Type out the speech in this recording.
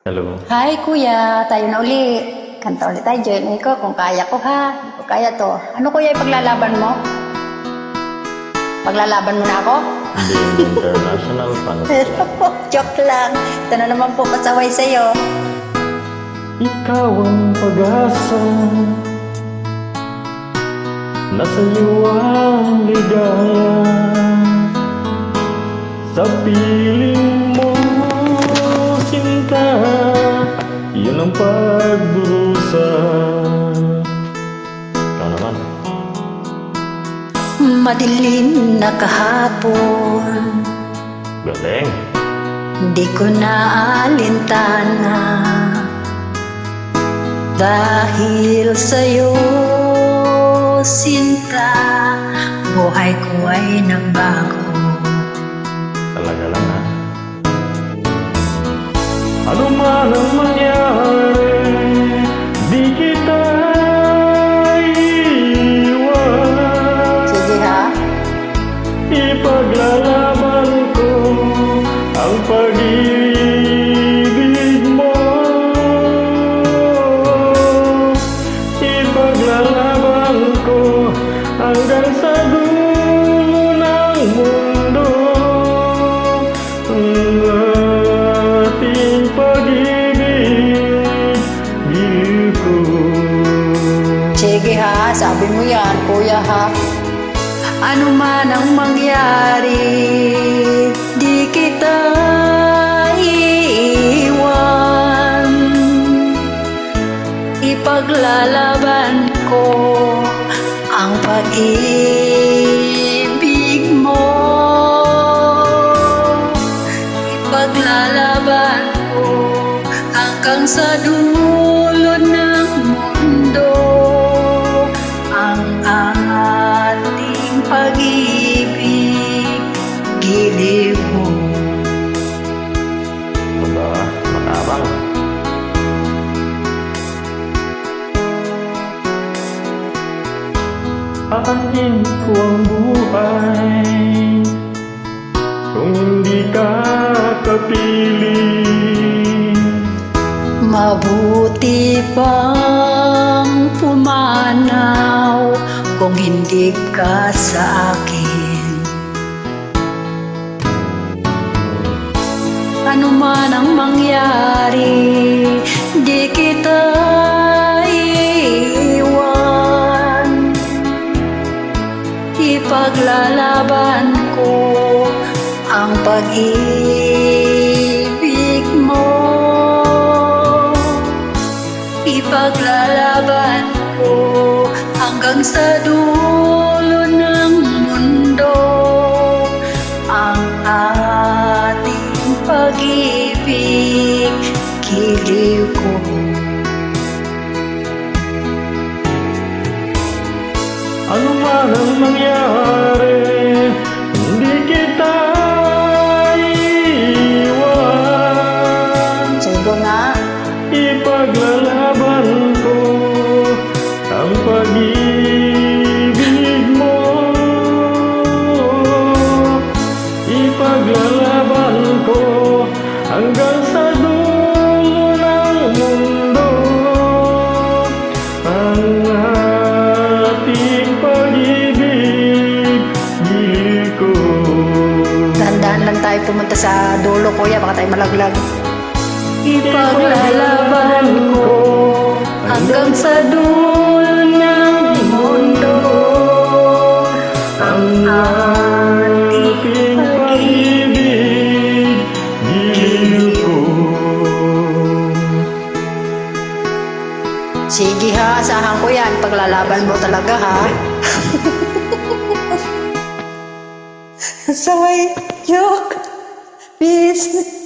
Hello. Hi kuya, tayo na uli. Kanta ulit tayo, join ko kung kaya ko ha. Kung kaya to. Ano kuya yung paglalaban mo? Paglalaban mo na ako? Hindi international fans lang. Joke lang. Ito na naman po pasaway sa'yo. Ikaw ang pag-asa, nasa iyo ang ligaya. Sa piling mo, sinta, yun ang pagdurusa. Ikaw naman. Madilim na kahapon, Galing. di ko na alintana. Dahil sa'yo, sinta, buhay ko ay nagbago. Talaga lang ha. Ano man ang mangyari, di kita iiwan. Sige ha? Ipaglalaban ko ang pag-ibig mo. Ipaglalaban ko hanggang sa dulo ng mundo. Ang ating pag-ibig, giliw ko. Sige ha, sabi mo yan, kuya ha. Ano man ang mangyari, di kita iiwan. Ipaglalaban ko ang pag-ibig mo. Ipaglalaban ko hanggang sa dulo ng mundo. Ang ating pag-ibig, giliw mo. Aba, matabang. Aanin ko ang buhay kung hindi ka kapiling. Mabuti pang pumanaw kung hindi ka sa akin. Ano man ang mangyari, di kita iiwan. Ipaglalaban ko ang pag-ibig mo. Ipaglalaban ko hanggang sa dulo ng mundo. Ang ating pag-ibig, giliw ko. Ano man ang mangyari, hindi kita iiwan. Sige nga. Ipaglalaban ko ang pag-ibig mo. Ipaglalaban ko hanggang sa dulo ng mundo. Ang ating pag-ibig, giliw ko. Dahan-dahan lang tayo pumunta sa dulo, kuya, baka tayo malaglag. Ipaglalaban ko hanggang sa dulo ng mundo. Ang ating pag-ibig, giliw ko. Sige ha, asahan ko yan. Paglalaban mo talaga ha. Saway, joke, peace.